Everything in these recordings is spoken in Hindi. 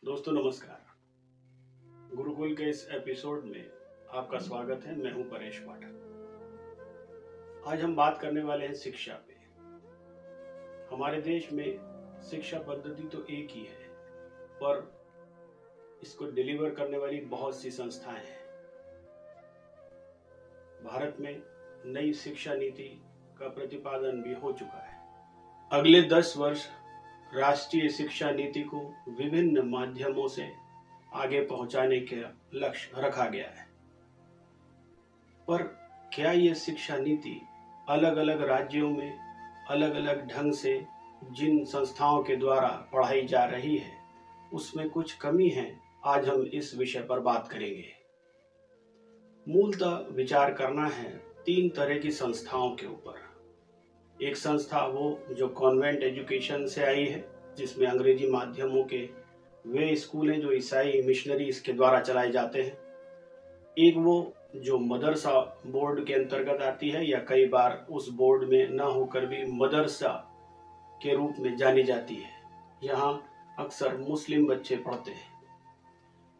दोस्तों नमस्कार। गुरुकुल के इस एपिसोड में आपका स्वागत है। मैं हूं परेश पाठक। आज हम बात करने वाले हैं शिक्षा पे। हमारे देश में शिक्षा पद्धति तो एक ही है, पर इसको डिलीवर करने वाली बहुत सी संस्थाएं हैं। भारत में नई शिक्षा नीति का प्रतिपादन भी हो चुका है। अगले 10 वर्ष राष्ट्रीय शिक्षा नीति को विभिन्न माध्यमों से आगे पहुंचाने का लक्ष्य रखा गया है। पर क्या ये शिक्षा नीति अलग अलग राज्यों में अलग अलग ढंग से जिन संस्थाओं के द्वारा पढ़ाई जा रही है उसमें कुछ कमी है? आज हम इस विषय पर बात करेंगे। मूलतः विचार करना है 3 तरह की संस्थाओं के ऊपर। एक संस्था वो जो कॉन्वेंट एजुकेशन से आई है, जिसमें अंग्रेजी माध्यमों के वे स्कूल हैं जो ईसाई मिशनरीज के द्वारा चलाए जाते हैं। एक वो जो मदरसा बोर्ड के अंतर्गत आती है या कई बार उस बोर्ड में न होकर भी मदरसा के रूप में जानी जाती है। यहाँ अक्सर मुस्लिम बच्चे पढ़ते हैं।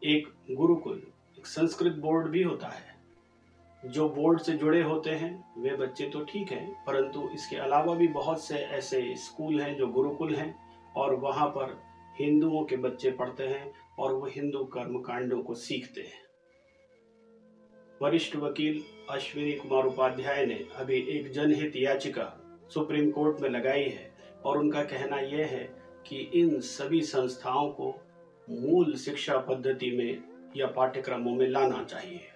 एक गुरुकुल, एक संस्कृत बोर्ड भी होता है। जो बोर्ड से जुड़े होते हैं वे बच्चे तो ठीक हैं, परंतु इसके अलावा भी बहुत से ऐसे स्कूल हैं जो गुरुकुल हैं और वहाँ पर हिंदुओं के बच्चे पढ़ते हैं और वो हिंदू कर्मकांडों को सीखते हैं। वरिष्ठ वकील अश्विनी कुमार उपाध्याय ने अभी एक जनहित याचिका सुप्रीम कोर्ट में लगाई है और उनका कहना यह है कि इन सभी संस्थाओं को मूल शिक्षा पद्धति में या पाठ्यक्रमों में लाना चाहिए।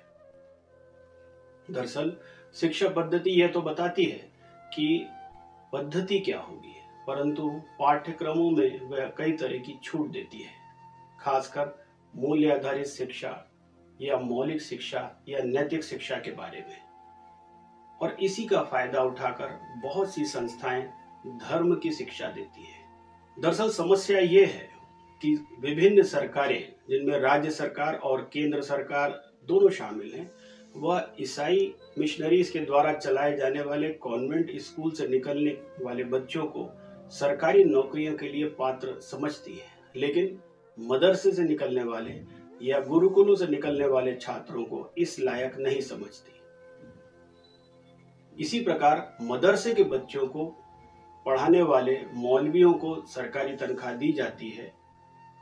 दरअसल शिक्षा पद्धति यह तो बताती है कि पद्धति क्या होगी, परंतु पाठ्यक्रमों में वह कई तरह की छूट देती है, खासकर मूल्य आधारित शिक्षा या मौलिक शिक्षा या नैतिक शिक्षा के बारे में। और इसी का फायदा उठाकर बहुत सी संस्थाएं धर्म की शिक्षा देती है। दरअसल समस्या ये है कि विभिन्न सरकारें, जिनमें राज्य सरकार और केंद्र सरकार दोनों शामिल हैं, वह ईसाई मिशनरीज के द्वारा चलाए जाने वाले कॉन्वेंट स्कूल से निकलने वाले बच्चों को सरकारी नौकरियों के लिए पात्र समझती है, लेकिन मदरसे से निकलने वाले या गुरुकुलों से निकलने वाले छात्रों को इस लायक नहीं समझती। इसी प्रकार मदरसे के बच्चों को पढ़ाने वाले मौलवियों को सरकारी तनख्वाह दी जाती है।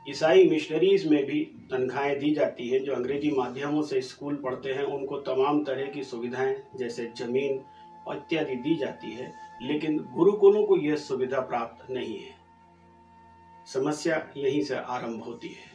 ईसाई मिशनरीज में भी तनख्वाहें दी जाती हैं। जो अंग्रेजी माध्यमों से स्कूल पढ़ते हैं उनको तमाम तरह की सुविधाएं जैसे जमीन इत्यादि दी जाती है, लेकिन गुरुकुलों को यह सुविधा प्राप्त नहीं है। समस्या यहीं से आरंभ होती है।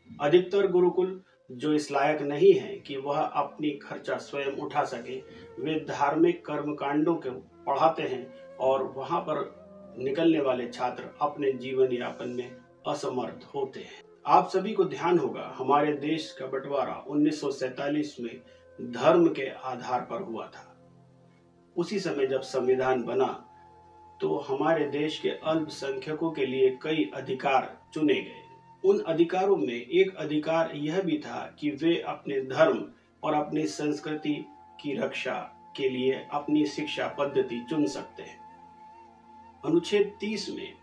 अधिकतर गुरुकुल जो इस लायक नहीं है कि वह अपनी खर्चा स्वयं उठा सके, वे धार्मिक कर्मकांडों को पढ़ाते हैं और वहां पर निकलने वाले छात्र अपने जीवन यापन में असमर्थ होते हैं। आप सभी को ध्यान होगा, हमारे देश का बंटवारा 1947 में धर्म के आधार पर हुआ था। उसी समय जब संविधान बना तो हमारे देश के अल्पसंख्यकों के लिए कई अधिकार चुने गए। उन अधिकारों में एक अधिकार यह भी था कि वे अपने धर्म और अपनी संस्कृति की रक्षा के लिए अपनी शिक्षा पद्धति चुन सकते हैं। अनुच्छेद 30 में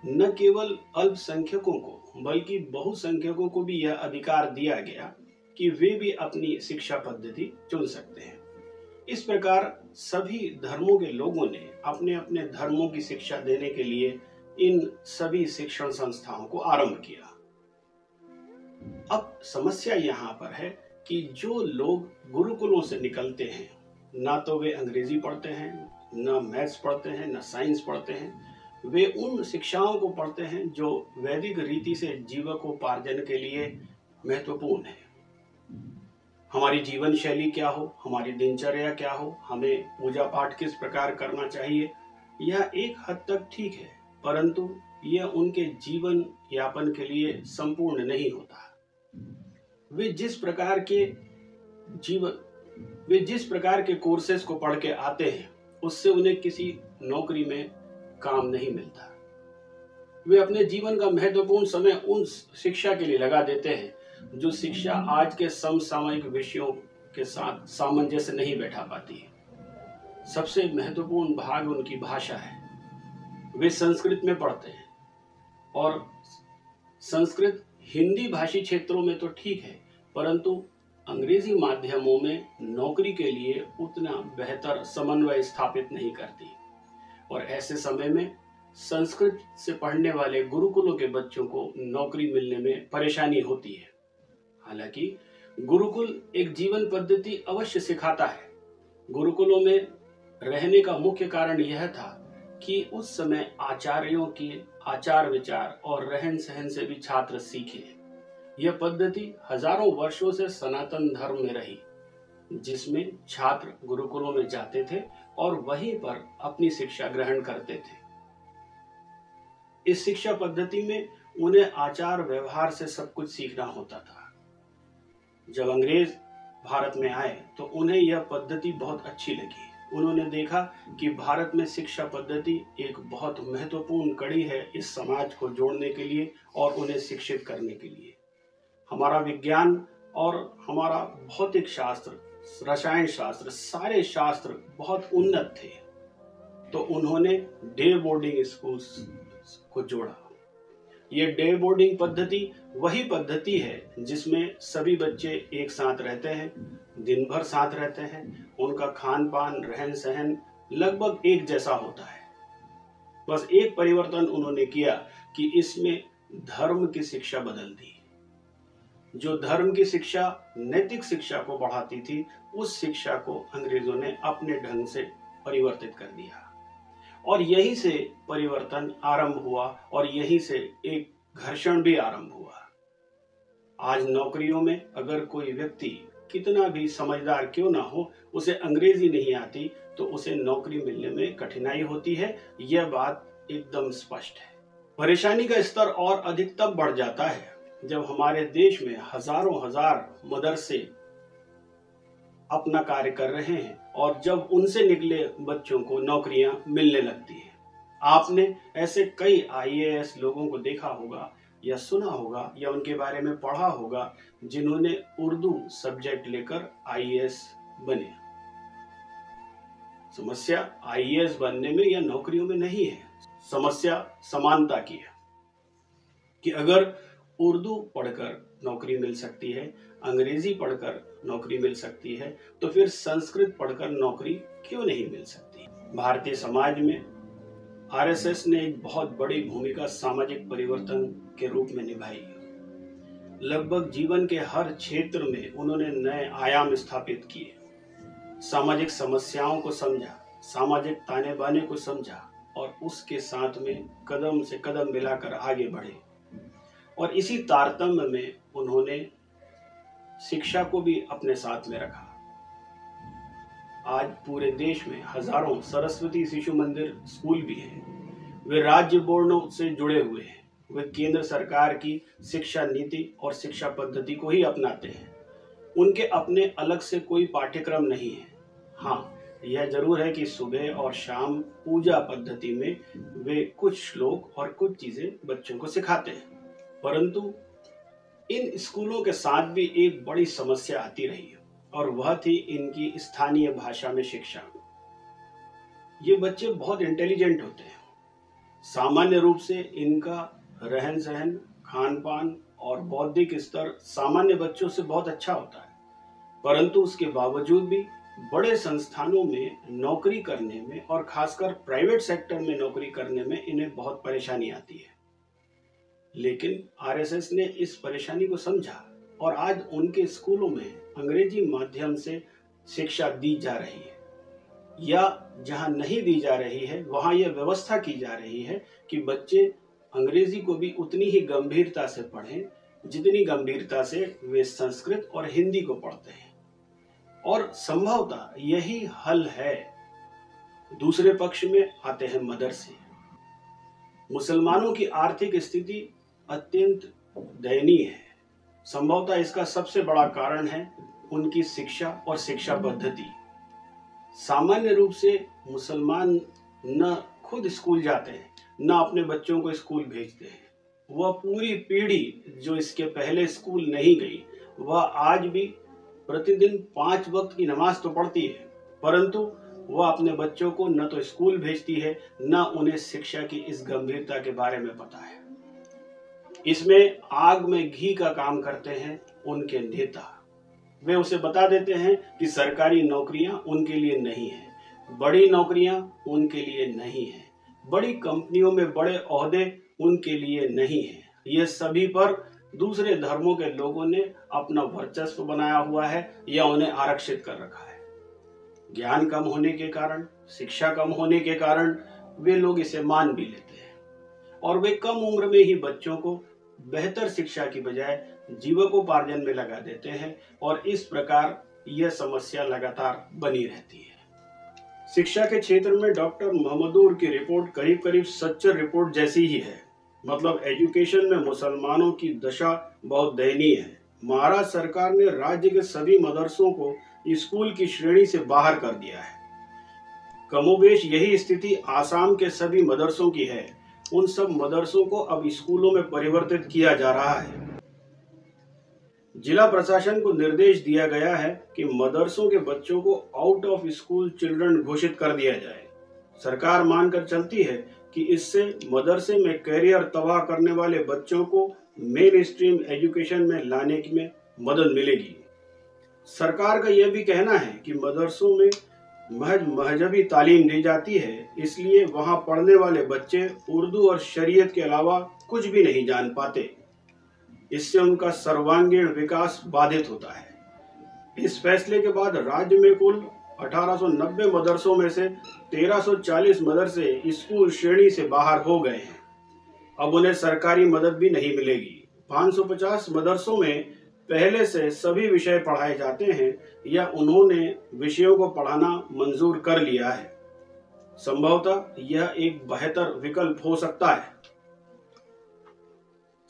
न केवल अल्पसंख्यकों को बल्कि बहुसंख्यकों को भी यह अधिकार दिया गया कि वे भी अपनी शिक्षा पद्धति चुन सकते हैं। इस प्रकार सभी धर्मों के लोगों ने अपने अपने धर्मों की शिक्षा देने के लिए इन सभी शिक्षण संस्थाओं को आरंभ किया। अब समस्या यहाँ पर है कि जो लोग गुरुकुलों से निकलते हैं, ना तो वे अंग्रेजी पढ़ते हैं, ना मैथ्स पढ़ते हैं, ना साइंस पढ़ते हैं, वे उन शिक्षाओं को पढ़ते हैं जो वैदिक रीति से जीवकोपार्जन के लिए महत्वपूर्ण है। हमारी जीवन शैली क्या हो, हमारी दिनचर्या क्या हो, हमें पूजा पाठ किस प्रकार करना चाहिए, यह एक हद तक ठीक है, परंतु यह उनके जीवन यापन के लिए संपूर्ण नहीं होता। वे जिस प्रकार के कोर्सेज को पढ़ के आते हैं उससे उन्हें किसी नौकरी में काम नहीं मिलता। वे अपने जीवन का महत्वपूर्ण समय उन शिक्षा के लिए लगा देते हैं जो शिक्षा आज के समसामयिक विषयों के साथ सामंजस्य नहीं बैठा पाती है। सबसे महत्वपूर्ण भाग उनकी भाषा है। वे संस्कृत में पढ़ते हैं और संस्कृत हिंदी भाषी क्षेत्रों में तो ठीक है, परंतु अंग्रेजी माध्यमों में नौकरी के लिए उतना बेहतर समन्वय स्थापित नहीं करती और ऐसे समय में संस्कृत से पढ़ने वाले गुरुकुलों के बच्चों को नौकरी मिलने में परेशानी होती है। हालांकि गुरुकुल एक जीवन पद्धति अवश्य सिखाता है। गुरुकुलों में रहने का मुख्य कारण यह था कि उस समय आचार्यों के आचार विचार और रहन सहन से भी छात्र सीखे। यह पद्धति हजारों वर्षों से सनातन धर्म में रही, जिसमें छात्र गुरुकुलों में जाते थे और वहीं पर अपनी शिक्षा ग्रहण करते थे। इस शिक्षा पद्धति में उन्हें आचार व्यवहार से सब कुछ सीखना होता था। जब अंग्रेज भारत में आए तो उन्हें यह पद्धति बहुत अच्छी लगी। उन्होंने देखा कि भारत में शिक्षा पद्धति एक बहुत महत्वपूर्ण कड़ी है इस समाज को जोड़ने के लिए और उन्हें शिक्षित करने के लिए। हमारा विज्ञान और हमारा भौतिक शास्त्र, रसायन शास्त्र, सारे शास्त्र बहुत उन्नत थे, तो उन्होंने डे बोर्डिंग स्कूल्स को जोड़ा। ये डे बोर्डिंग पद्धति वही पद्धति है जिसमें सभी बच्चे एक साथ रहते हैं, दिन भर साथ रहते हैं, उनका खान पान रहन सहन लगभग एक जैसा होता है। बस एक परिवर्तन उन्होंने किया कि इसमें धर्म की शिक्षा बदल दी। जो धर्म की शिक्षा नैतिक शिक्षा को बढ़ाती थी, उस शिक्षा को अंग्रेजों ने अपने ढंग से परिवर्तित कर दिया और यहीं से परिवर्तन आरंभ हुआ और यहीं से एक घर्षण भी आरंभ हुआ। आज नौकरियों में अगर कोई व्यक्ति कितना भी समझदार क्यों ना हो, उसे अंग्रेजी नहीं आती तो उसे नौकरी मिलने में कठिनाई होती है। यह बात एकदम स्पष्ट है। परेशानी का स्तर और अधिक तब बढ़ जाता है जब हमारे देश में हजारों हजार मदरसे अपना कार्य कर रहे हैं और जब उनसे निकले बच्चों को नौकरियां मिलने लगती हैं। आपने ऐसे कई आईएएस लोगों को देखा होगा या सुना होगा या उनके बारे में पढ़ा होगा जिन्होंने उर्दू सब्जेक्ट लेकर आईएएस बने। समस्या आईएएस बनने में या नौकरियों में नहीं है, समस्या समानता की है कि अगर उर्दू पढ़कर नौकरी मिल सकती है, अंग्रेजी पढ़कर नौकरी मिल सकती है, तो फिर संस्कृत पढ़कर नौकरी क्यों नहीं मिल सकती। भारतीय समाज में आरएसएस ने एक बहुत बड़ी भूमिका सामाजिक परिवर्तन के रूप में निभाई। लगभग जीवन के हर क्षेत्र में उन्होंने नए आयाम स्थापित किए, सामाजिक समस्याओं को समझा, सामाजिक ताने बाने को समझा और उसके साथ में कदम से कदम मिलाकर आगे बढ़े। और इसी तारतम्य में उन्होंने शिक्षा को भी अपने साथ में रखा। आज पूरे देश में हजारों सरस्वती शिशु मंदिर स्कूल भी हैं। वे राज्य बोर्डों से जुड़े हुए हैं। वे केंद्र सरकार की शिक्षा नीति और शिक्षा पद्धति को ही अपनाते हैं। उनके अपने अलग से कोई पाठ्यक्रम नहीं है। हाँ, यह जरूर है कि सुबह और शाम पूजा पद्धति में वे कुछ श्लोक और कुछ चीजें बच्चों को सिखाते हैं, परंतु इन स्कूलों के साथ भी एक बड़ी समस्या आती रही है और वह थी इनकी स्थानीय भाषा में शिक्षा। ये बच्चे बहुत इंटेलिजेंट होते हैं। सामान्य रूप से इनका रहन सहन, खान पान और बौद्धिक स्तर सामान्य बच्चों से बहुत अच्छा होता है, परंतु उसके बावजूद भी बड़े संस्थानों में नौकरी करने में और खासकर प्राइवेट सेक्टर में नौकरी करने में इन्हें बहुत परेशानी आती है। लेकिन आरएसएस ने इस परेशानी को समझा और आज उनके स्कूलों में अंग्रेजी माध्यम से शिक्षा दी जा रही है, या जहां नहीं दी जा रही है वहां यह व्यवस्था की जा रही है कि बच्चे अंग्रेजी को भी उतनी ही गंभीरता से पढ़ें जितनी गंभीरता से वे संस्कृत और हिंदी को पढ़ते हैं। और संभवतः यही हल है। दूसरे पक्ष में आते हैं मदरसे। मुसलमानों की आर्थिक स्थिति अत्यंत दयनीय है। संभवतः इसका सबसे बड़ा कारण है उनकी शिक्षा और शिक्षा पद्धति। सामान्य रूप से मुसलमान न खुद स्कूल जाते हैं, न अपने बच्चों को स्कूल भेजते हैं। वह पूरी पीढ़ी जो इसके पहले स्कूल नहीं गई, वह आज भी प्रतिदिन 5 वक्त की नमाज तो पढ़ती है, परंतु वह अपने बच्चों को न तो स्कूल भेजती है, न उन्हें शिक्षा की इस गंभीरता के बारे में पता है। इसमें आग में घी का काम करते हैं उनके नेता। वे उसे बता देते हैं कि सरकारी नौकरियां उनके लिए नहीं है, बड़ी नौकरियां उनके लिए नहीं है, बड़ी कंपनियों में बड़े ओहदे उनके लिए नहीं है। ये सभी पर दूसरे धर्मों के लोगों ने अपना वर्चस्व बनाया हुआ है या उन्हें आरक्षित कर रखा है। ज्ञान कम होने के कारण, शिक्षा कम होने के कारण वे लोग इसे मान भी लेते हैं और वे कम उम्र में ही बच्चों को बेहतर शिक्षा की बजाय जीविकोपार्जन में लगा देते हैं और इस प्रकार यह समस्या लगातार बनी रहती है। शिक्षा के क्षेत्र में डॉक्टर महमूदुर की रिपोर्ट करीब करीब सच्चर रिपोर्ट जैसी ही है। मतलब एजुकेशन में मुसलमानों की दशा बहुत दयनीय है। महाराष्ट्र सरकार ने राज्य के सभी मदरसों को स्कूल की श्रेणी से बाहर कर दिया है। कमोबेश यही स्थिति आसाम के सभी मदरसों की है। उन सब मदरसों को अब स्कूलों में परिवर्तित किया जा रहा है। जिला प्रशासन को निर्देश दिया गया है कि मदरसों के बच्चों को आउट ऑफ स्कूल चिल्ड्रन घोषित कर दिया जाए। सरकार मानकर चलती है कि इससे मदरसे में करियर तबाह करने वाले बच्चों को मेन स्ट्रीम एजुकेशन में लाने में मदद मिलेगी। सरकार का यह भी कहना है कि मदरसों में महज मजहबी तालीम दी जाती है, इसलिए वहां पढ़ने वाले बच्चे उर्दू और शरीयत के अलावा कुछ भी नहीं जान पाते। इससे उनका सर्वांगीण विकास बाधित होता है। इस फैसले के बाद राज्य में कुल 1890 मदरसों में से 1340 मदरसे स्कूल श्रेणी से बाहर हो गए हैं। अब उन्हें सरकारी मदद भी नहीं मिलेगी। 550 मदरसों में पहले से सभी विषय पढ़ाए जाते हैं या उन्होंने विषयों को पढ़ाना मंजूर कर लिया है। संभवतः यह एक बेहतर विकल्प हो सकता है।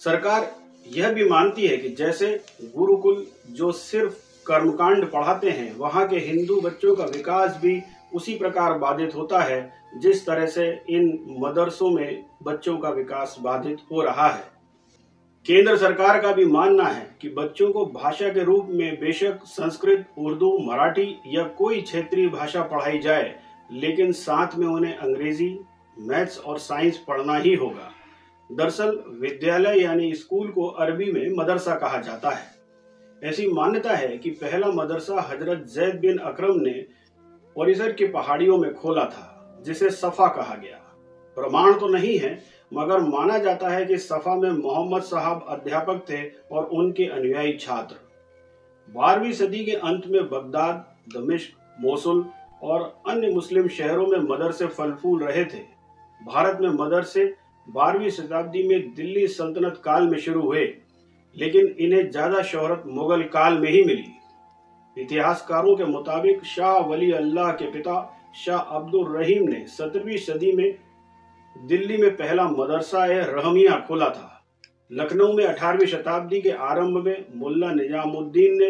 सरकार यह भी मानती है कि जैसे गुरुकुल जो सिर्फ कर्मकांड पढ़ाते हैं, वहां के हिंदू बच्चों का विकास भी उसी प्रकार बाधित होता है जिस तरह से इन मदरसों में बच्चों का विकास बाधित हो रहा है। केंद्र सरकार का भी मानना है कि बच्चों को भाषा के रूप में बेशक संस्कृत, उर्दू, मराठी या कोई क्षेत्रीय भाषा पढ़ाई जाए, लेकिन साथ में उन्हें अंग्रेजी, मैथ्स और साइंस पढ़ना ही होगा। दरअसल विद्यालय यानी स्कूल को अरबी में मदरसा कहा जाता है। ऐसी मान्यता है कि पहला मदरसा हजरत जैद बिन अकरम ने परिसर की पहाड़ियों में खोला था, जिसे सफा कहा गया। प्रमाण तो नहीं है, मगर माना जाता है कि सफा में मोहम्मद साहब अध्यापक थे और उनके अनुयायी छात्र। 12वीं सदी के अंत में बगदाद, दमिश्क, मोसुल और अन्य मुस्लिम शहरों में मदरसे फल फूल रहे थे। भारत में मदरसे 12वीं शताब्दी में दिल्ली सल्तनत काल में शुरू हुए, लेकिन इन्हें ज्यादा शोहरत मुगल काल में ही मिली। इतिहासकारों के मुताबिक शाह वली अल्लाह के पिता शाह अब्दुल रहीम ने 17वीं सदी में दिल्ली में पहला मदरसा रहमिया खोला था। लखनऊ में 18वीं शताब्दी के आरंभ में मुल्ला निजामुद्दीन ने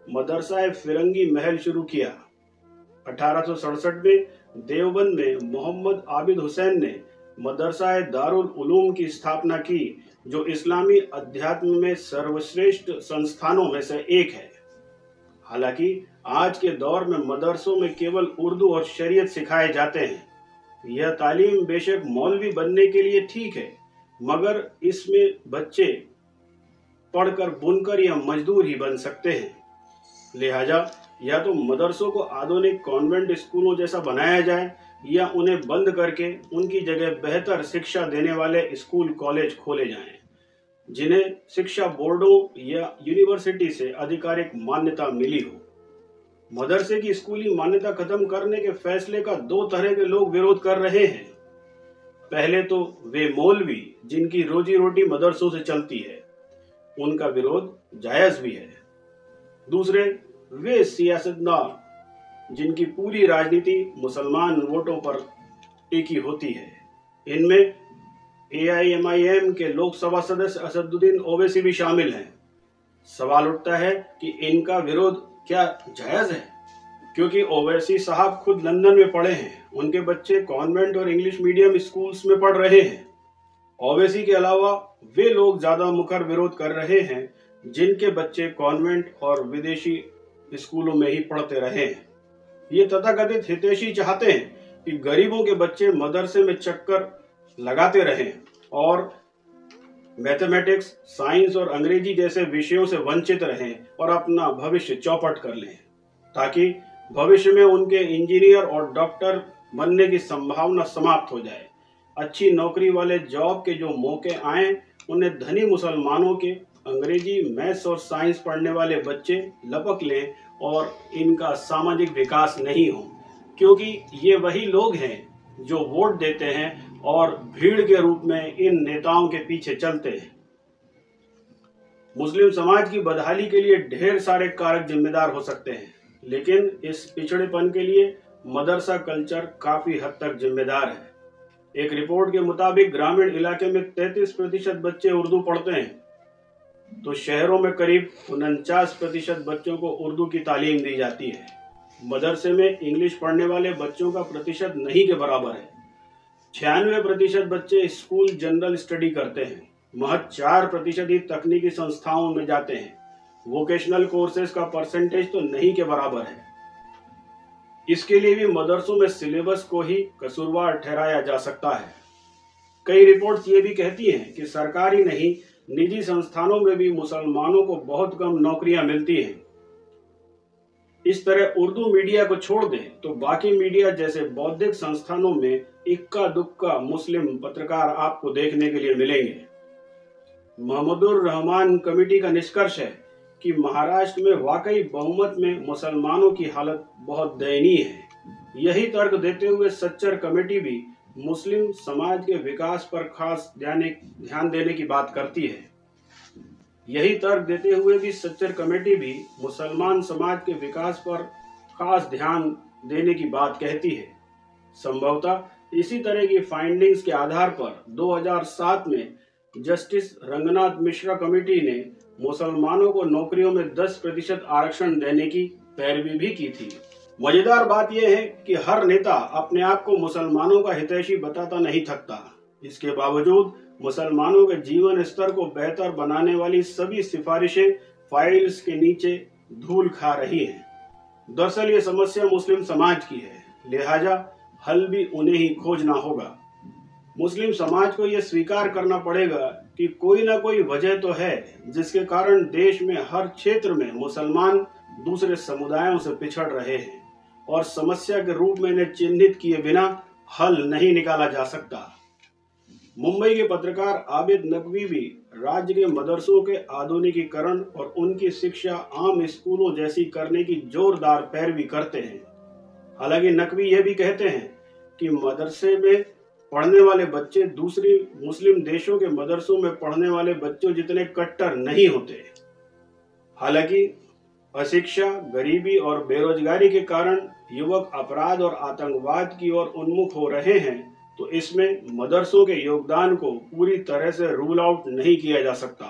मदरसा फिरंगी महल शुरू किया। 1867 में देवबंद में मोहम्मद आबिद हुसैन ने मदरसा दारुल उलूम की स्थापना की, जो इस्लामी अध्यात्म में सर्वश्रेष्ठ संस्थानों में से एक है। हालांकि आज के दौर में मदरसों में केवल उर्दू और शरीयत सिखाए जाते हैं। यह तालीम बेशक मौलवी बनने के लिए ठीक है, मगर इसमें बच्चे पढ़कर, बुनकर या मजदूर ही बन सकते हैं। लिहाजा या तो मदरसों को आधुनिक कॉन्वेंट स्कूलों जैसा बनाया जाए या उन्हें बंद करके उनकी जगह बेहतर शिक्षा देने वाले स्कूल कॉलेज खोले जाएं, जिन्हें शिक्षा बोर्डों या यूनिवर्सिटी से आधिकारिक मान्यता मिली हो। मदरसे की स्कूली मान्यता खत्म करने के फैसले का दो तरह के लोग विरोध कर रहे हैं। पहले तो वे मौलवी जिनकी रोजी रोटी मदरसों से चलती है, उनका विरोध जायज भी है। दूसरे वे सियासतदान जिनकी पूरी राजनीति मुसलमान वोटों पर टिकी होती है। इनमें AIMIM के लोकसभा सदस्य असदुद्दीन ओवैसी भी शामिल हैं। सवाल उठता है कि इनका विरोध क्या जायज है, क्योंकि ओवैसी साहब खुद लंदन में पढ़े हैं। उनके बच्चे कॉन्वेंट और इंग्लिश मीडियम स्कूल्स में पढ़ रहे हैं। ओवैसी के अलावा वे लोग ज्यादा मुखर विरोध कर रहे हैं जिनके बच्चे कॉन्वेंट और विदेशी स्कूलों में ही पढ़ते रहे हैं। ये तथाकथित हितैषी चाहते हैं कि गरीबों के बच्चे मदरसे में चक्कर लगाते रहें और मैथमेटिक्स, साइंस और अंग्रेजी जैसे विषयों से वंचित रहें और अपना भविष्य चौपट कर लें, ताकि भविष्य में उनके इंजीनियर और डॉक्टर बनने की संभावना समाप्त हो जाए। अच्छी नौकरी वाले जॉब के जो मौके आए, उन्हें धनी मुसलमानों के अंग्रेजी, मैथ्स और साइंस पढ़ने वाले बच्चे लपक लें और इनका सामाजिक विकास नहीं हो, क्योंकि ये वही लोग हैं जो वोट देते हैं और भीड़ के रूप में इन नेताओं के पीछे चलते हैं। मुस्लिम समाज की बदहाली के लिए ढेर सारे कारक जिम्मेदार हो सकते हैं, लेकिन इस पिछड़ेपन के लिए मदरसा कल्चर काफी हद तक जिम्मेदार है। एक रिपोर्ट के मुताबिक ग्रामीण इलाके में 33% बच्चे उर्दू पढ़ते हैं, तो शहरों में करीब 49% बच्चों को उर्दू की तालीम दी जाती है। मदरसे में इंग्लिश पढ़ने वाले बच्चों का प्रतिशत नहीं के बराबर है। 96% बच्चे स्कूल जनरल स्टडी करते हैं। महज 4% ही तकनीकी संस्थाओं में जाते हैं। वोकेशनल कोर्सेज का परसेंटेज तो नहीं के बराबर है। इसके लिए भी मदरसों में सिलेबस को ही कसूरवार ठहराया जा सकता है। कई रिपोर्ट्स ये भी कहती हैं कि सरकारी नहीं, निजी संस्थानों में भी मुसलमानों को बहुत कम नौकरियां मिलती हैं। इस तरह उर्दू मीडिया को छोड़ दें तो बाकी मीडिया जैसे बौद्धिक संस्थानों में इक्का दुक्का मुस्लिम पत्रकार आपको देखने के लिए मिलेंगे। महमूदुर रहमान कमेटी का निष्कर्ष है कि महाराष्ट्र में वाकई बहुमत में मुसलमानों की हालत बहुत दयनीय है। यही तर्क देते हुए सच्चर कमेटी भी मुस्लिम समाज के विकास पर खास ध्यान देने की बात करती है। यही तर्क देते हुए भी सच्चर कमेटी भी मुसलमान समाज के विकास पर खास ध्यान देने की बात कहती है। संभवतः इसी तरह की फाइंडिंग्स के आधार पर 2007 में जस्टिस रंगनाथ मिश्रा कमेटी ने मुसलमानों को नौकरियों में 10% आरक्षण देने की पैरवी भी की थी। मजेदार बात यह है कि हर नेता अपने आप को मुसलमानों का हितैषी बताता नहीं थकता। इसके बावजूद मुसलमानों के जीवन स्तर को बेहतर बनाने वाली सभी सिफारिशें फाइल्स के नीचे धूल खा रही हैं। दरअसल ये समस्या मुस्लिम समाज की है, लिहाजा हल भी उन्हें ही खोजना होगा। मुस्लिम समाज को यह स्वीकार करना पड़ेगा कि कोई ना कोई वजह तो है जिसके कारण देश में हर क्षेत्र में मुसलमान दूसरे समुदायों से पिछड़ रहे हैं, और समस्या के रूप में इन्हें चिन्हित किए बिना हल नहीं निकाला जा सकता। मुंबई के पत्रकार आबिद नकवी भी राज्य के मदरसों के आधुनिकीकरण और उनकी शिक्षा आम स्कूलों जैसी करने की जोरदार पैरवी करते हैं। हालांकि नकवी यह भी कहते हैं कि मदरसे में पढ़ने वाले बच्चे दूसरे मुस्लिम देशों के मदरसों में पढ़ने वाले बच्चों जितने कट्टर नहीं होते। हालांकि अशिक्षा, गरीबी और बेरोजगारी के कारण युवक अपराध और आतंकवाद की ओर उन्मुख हो रहे हैं, तो इसमें मदरसों के योगदान को पूरी तरह से रूल आउट नहीं किया जा सकता।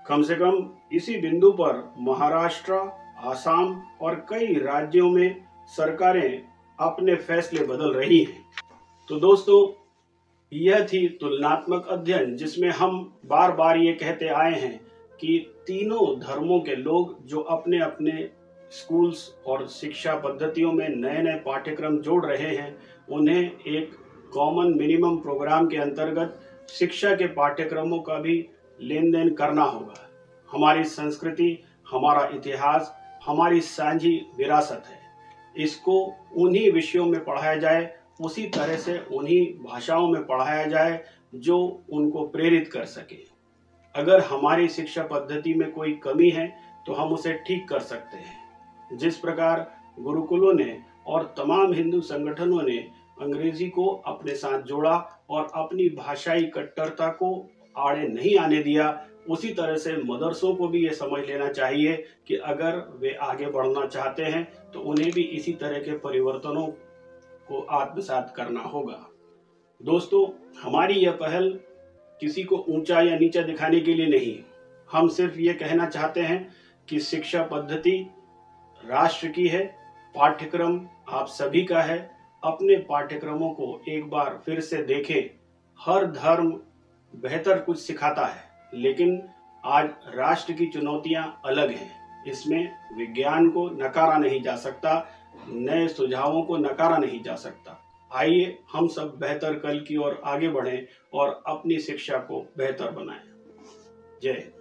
कम से कम इसी बिंदु पर महाराष्ट्र, आसाम और कई राज्यों में सरकारें अपने फैसले बदल रही हैं। तो दोस्तों, यह थी तुलनात्मक अध्ययन, जिसमें हम बार बार ये कहते आए हैं कि तीनों धर्मों के लोग जो अपने अपने स्कूल्स और शिक्षा पद्धतियों में नए नए पाठ्यक्रम जोड़ रहे हैं, उन्हें एक कॉमन मिनिमम प्रोग्राम के अंतर्गत शिक्षा के पाठ्यक्रमों का भी लेन देन करना होगा। हमारी संस्कृति, हमारा इतिहास, हमारी साझी विरासत है। इसको उन्हीं विषयों में पढ़ाया जाए, उसी तरह से उन्हीं भाषाओं में पढ़ाया जाए जो उनको प्रेरित कर सके। अगर हमारी शिक्षा पद्धति में कोई कमी है तो हम उसे ठीक कर सकते हैं। जिस प्रकार गुरुकुलों ने और तमाम हिंदू संगठनों ने अंग्रेजी को अपने साथ जोड़ा और अपनी भाषाई कट्टरता को आड़े नहीं आने दिया, उसी तरह से मदरसों को भी ये समझ लेना चाहिए कि अगर वे आगे बढ़ना चाहते हैं तो उन्हें भी इसी तरह के परिवर्तनों को आत्मसात करना होगा। दोस्तों, हमारी यह पहल किसी को ऊंचा या नीचा दिखाने के लिए नहीं, हम सिर्फ ये कहना चाहते हैं कि शिक्षा पद्धति राष्ट्र की है, पाठ्यक्रम आप सभी का है। अपने पाठ्यक्रमों को एक बार फिर से देखें। हर धर्म बेहतर कुछ सिखाता है, लेकिन आज राष्ट्र की चुनौतियां अलग हैं। इसमें विज्ञान को नकारा नहीं जा सकता, नए सुझावों को नकारा नहीं जा सकता। आइए हम सब बेहतर कल की ओर आगे बढ़ें और अपनी शिक्षा को बेहतर बनाएं। जय हिंद।